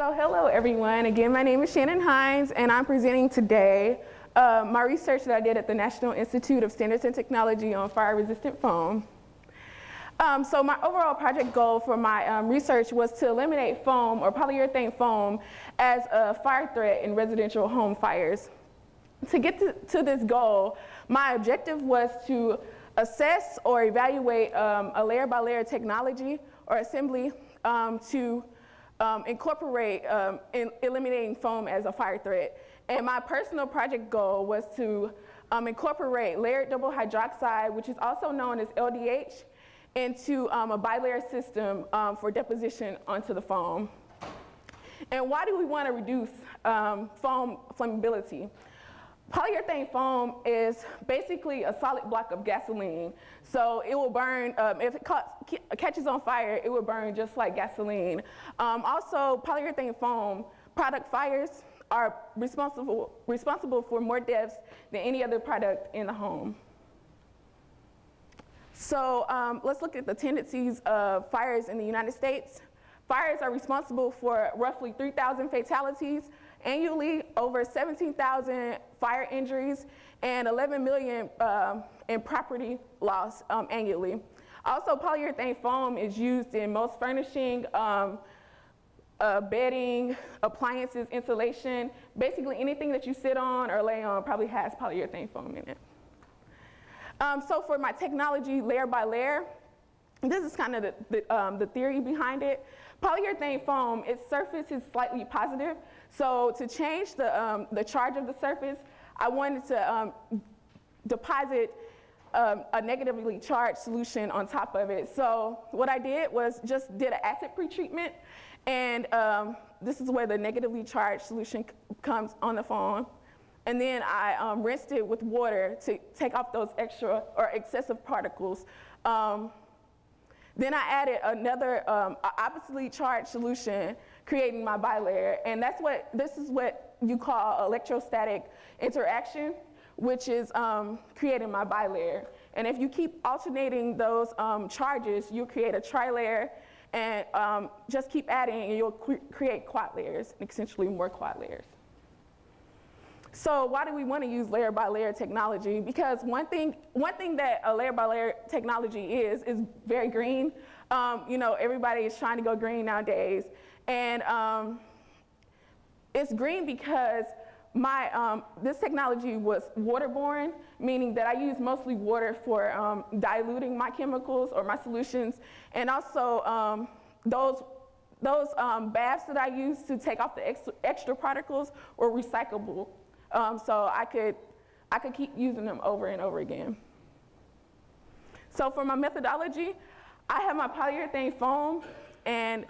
So hello everyone, again my name is Shannon Hines and I'm presenting today my research that I did at the National Institute of Standards and Technology on fire resistant foam. So my overall project goal for my research was to eliminate foam or polyurethane foam as a fire threat in residential home fires. To get to this goal, my objective was to assess or evaluate a layer-by-layer technology or assembly to incorporate eliminating foam as a fire threat. And my personal project goal was to incorporate layered double hydroxide, which is also known as LDH, into a bilayer system for deposition onto the foam. And why do we want to reduce foam flammability? Polyurethane foam is basically a solid block of gasoline. So it will burn, if it catches on fire, it will burn just like gasoline. Also, polyurethane foam product fires are responsible for more deaths than any other product in the home. So let's look at the tendencies of fires in the United States. Fires are responsible for roughly 3,000 fatalities annually, over 17,000 fire injuries, and 11 million in property loss annually. Also, polyurethane foam is used in most furnishing, bedding, appliances, insulation. Basically anything that you sit on or lay on probably has polyurethane foam in it. So for my technology layer by layer, this is kind of the theory behind it. Polyurethane foam, its surface is slightly positive. So to change the charge of the surface, I wanted to deposit a negatively charged solution on top of it. So what I did was just did an acid pretreatment, and this is where the negatively charged solution comes on the foam. And then I rinsed it with water to take off those extra or excessive particles. Then I added another oppositely charged solution, creating my bilayer. And this is what you call electrostatic interaction, which is creating my bilayer. And if you keep alternating those charges, you'll create a trilayer, and just keep adding, and you'll create quad layers, essentially more quad layers. So why do we want to use layer by layer technology? Because one thing that a layer by layer technology is very green. You know, everybody is trying to go green nowadays. And it's green because this technology was waterborne, meaning that I use mostly water for diluting my chemicals or my solutions. And also those baths that I used to take off the extra particles were recyclable. So I could keep using them over and over again. So for my methodology, I have my polyurethane foam, and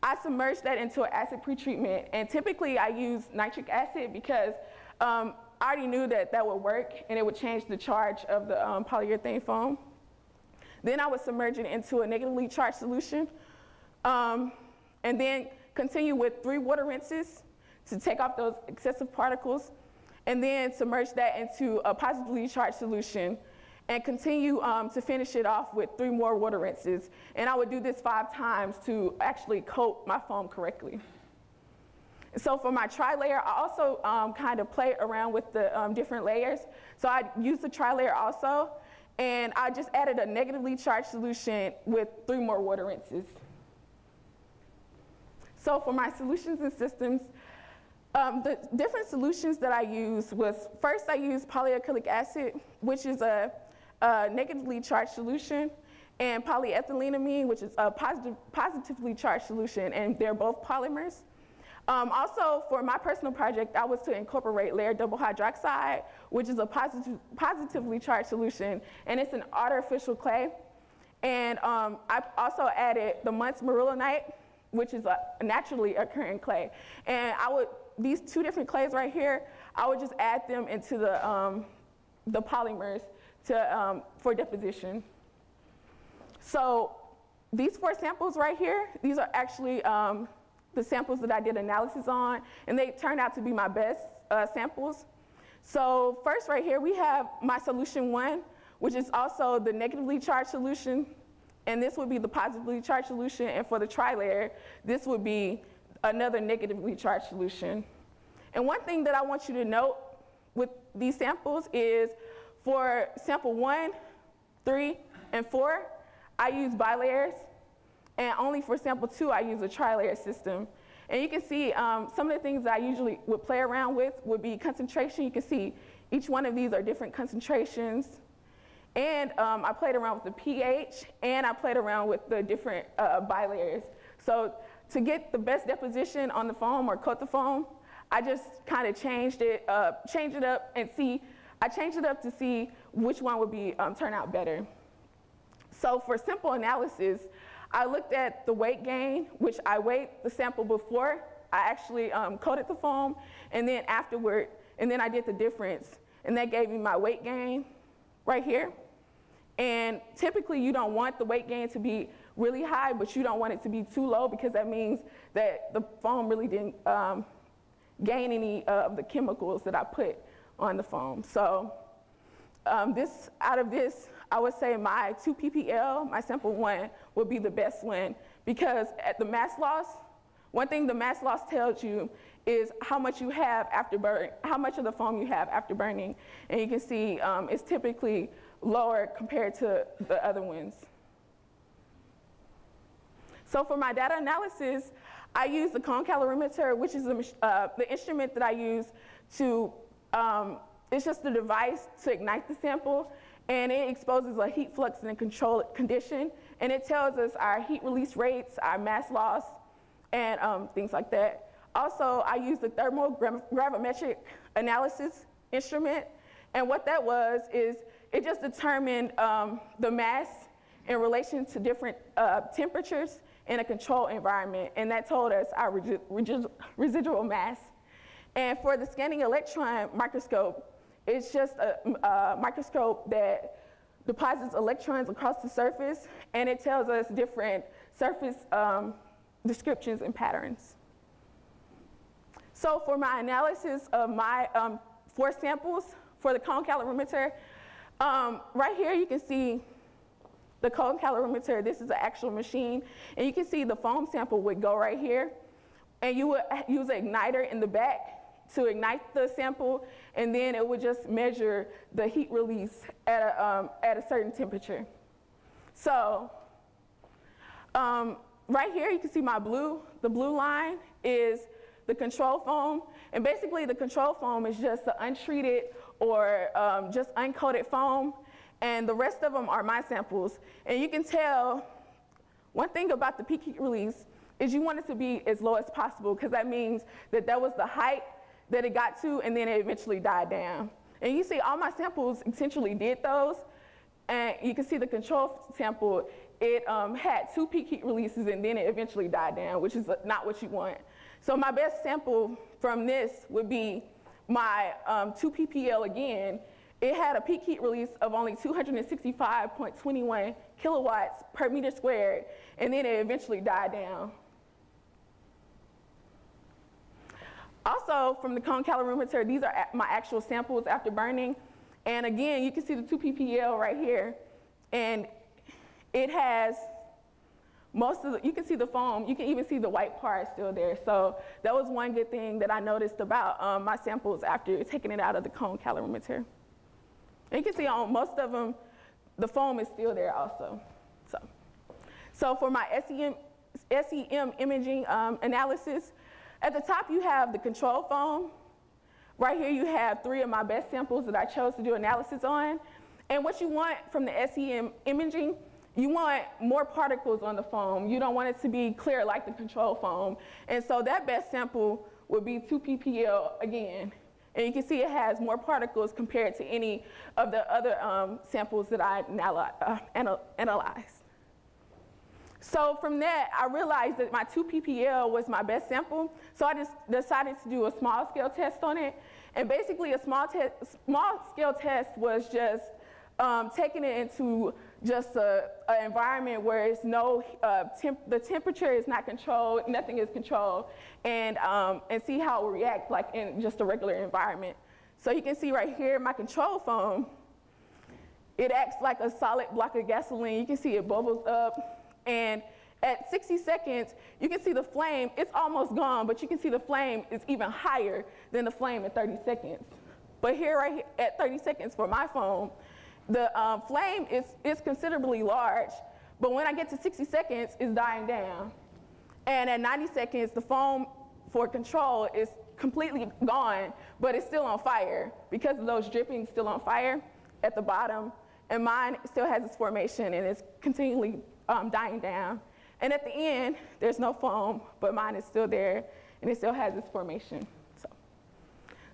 I submerge that into an acid pretreatment. And typically I use nitric acid because I already knew that that would work and it would change the charge of the polyurethane foam. Then I would submerge it into a negatively charged solution, and then continue with 3 water rinses to take off those excessive particles, and then submerge that into a positively charged solution, and continue to finish it off with 3 more water rinses. And I would do this 5 times to actually coat my foam correctly. So for my tri-layer, I also kind of play around with the different layers. So I used the tri-layer also, and I just added a negatively charged solution with 3 more water rinses. So for my solutions and systems, the different solutions that I used was, first I used polyacrylic acid, which is a negatively charged solution, and polyethylenamine, which is a positively charged solution, and they're both polymers. Also, for my personal project, I was to incorporate layered double hydroxide, which is a positively charged solution, and it's an artificial clay. And I also added the Muntz marulonite, which is a naturally occurring clay. And these 2 different clays right here, I would just add them into the polymers for deposition. So these 4 samples right here, these are actually the samples that I did analysis on, and they turned out to be my best samples. So first right here, we have my solution 1, which is also the negatively charged solution, and this would be the positively charged solution, and for the tri-layer, this would be another negatively charged solution. And one thing that I want you to note with these samples is for sample 1, 3, and 4, I use bilayers, and only for sample 2, I use a trilayer system. And you can see some of the things that I usually would play around with would be concentration. You can see each one of these are different concentrations. And I played around with the pH, and I played around with the different bilayers. So to get the best deposition on the foam or coat the foam, I just kind of changed it up and see. I changed it up to see which one would be turn out better. So for simple analysis, I looked at the weight gain, which I weighed the sample before I actually coated the foam, and then afterward, and then I did the difference, and that gave me my weight gain right here. And typically, you don't want the weight gain to be really high, but you don't want it to be too low, because that means that the foam really didn't gain any of the chemicals that I put on the foam. So out of this, I would say my 2 ppl, my sample 1, would be the best one, because at the mass loss, one thing the mass loss tells you is how much you have after burn, how much of the foam you have after burning. And you can see it's typically lower compared to the other ones. So for my data analysis, I use the cone calorimeter, which is the instrument that I use to, it's just the device to ignite the sample, and it exposes a heat flux in a controlled condition, and it tells us our heat release rates, our mass loss, and things like that. Also, I use the thermogravimetric analysis instrument, and what that was is it just determined the mass in relation to different temperatures in a controlled environment, and that told us our residual mass. And for the scanning electron microscope, it's just a microscope that deposits electrons across the surface, and it tells us different surface descriptions and patterns. So for my analysis of my 4 samples for the cone calorimeter, right here you can see the cone calorimeter. This is an actual machine, and you can see the foam sample would go right here, and you would use an igniter in the back to ignite the sample, and then it would just measure the heat release at a certain temperature. So right here you can see my blue. The blue line is the control foam, and basically the control foam is just the untreated or just uncoated foam, and the rest of them are my samples. And you can tell one thing about the peak heat release is you want it to be as low as possible, because that means that that was the height that it got to, and then it eventually died down. And you see all my samples essentially did those, and you can see the control sample, it had 2 peak heat releases, and then it eventually died down, which is not what you want. So my best sample from this would be my 2 ppl again. It had a peak heat release of only 265.21 kilowatts per meter squared, and then it eventually died down. Also, from the cone calorimeter, these are my actual samples after burning. And again, you can see the 2 ppl right here. And it has most of the, you can see the foam, you can even see the white part still there. So that was one good thing that I noticed about my samples after taking it out of the cone calorimeter. And you can see on most of them, the foam is still there also. So for my SEM imaging analysis, at the top you have the control foam. Right here you have 3 of my best samples that I chose to do analysis on. And what you want from the SEM imaging, you want more particles on the foam. You don't want it to be clear like the control foam. And so that best sample would be 2 ppl again. And you can see it has more particles compared to any of the other samples that I analyzed. So from that, I realized that my 2 ppl was my best sample. So I just decided to do a small scale test on it. And basically a small scale test was just taking it into just an environment where it's no, the temperature is not controlled, nothing is controlled, and see how it will react like in just a regular environment. So you can see right here, my control foam, it acts like a solid block of gasoline. You can see it bubbles up, and At 60 seconds, you can see the flame, it's almost gone, but you can see the flame is even higher than the flame at 30 seconds. But here, right here, at 30 seconds for my foam, the flame is considerably large, but when I get to 60 seconds, it's dying down. And at 90 seconds, the foam for control is completely gone, but it's still on fire because of those drippings still on fire at the bottom. And mine still has its formation and it's continually dying down. And at the end, there's no foam, but mine is still there and it still has its formation.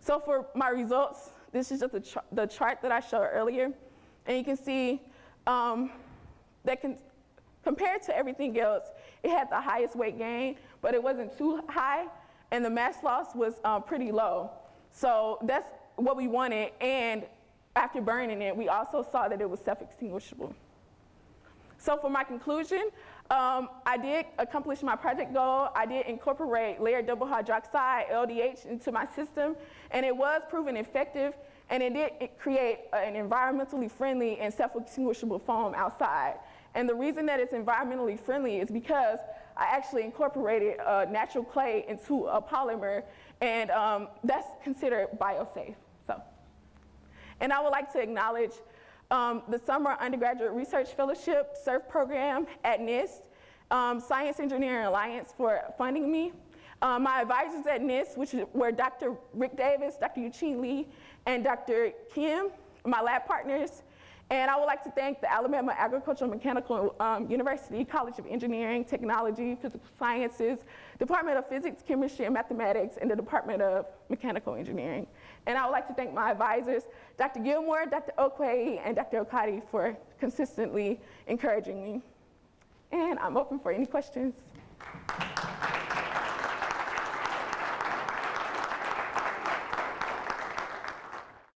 So for my results, this is just the chart that I showed earlier. And you can see that compared to everything else, it had the highest weight gain, but it wasn't too high, and the mass loss was pretty low. So that's what we wanted, and after burning it, we also saw that it was self-extinguishable. So for my conclusion, I did accomplish my project goal. I did incorporate layered double hydroxide, LDH, into my system, and it was proven effective, and it did create an environmentally friendly and self-extinguishable foam outside. And the reason that it's environmentally friendly is because I actually incorporated natural clay into a polymer, and that's considered biosafe. And I would like to acknowledge the Summer Undergraduate Research Fellowship SURF program at NIST, Science Engineering Alliance for funding me. My advisors at NIST, which were Dr. Rick Davis, Dr. Eugene Lee, and Dr. Kim, my lab partners. And I would like to thank the Alabama Agricultural Mechanical University College of Engineering, Technology, Physical Sciences, Department of Physics, Chemistry, and Mathematics, and the Department of Mechanical Engineering. And I would like to thank my advisors, Dr. Gilmore, Dr. Okwe, and Dr. Okadi for consistently encouraging me. And I'm open for any questions.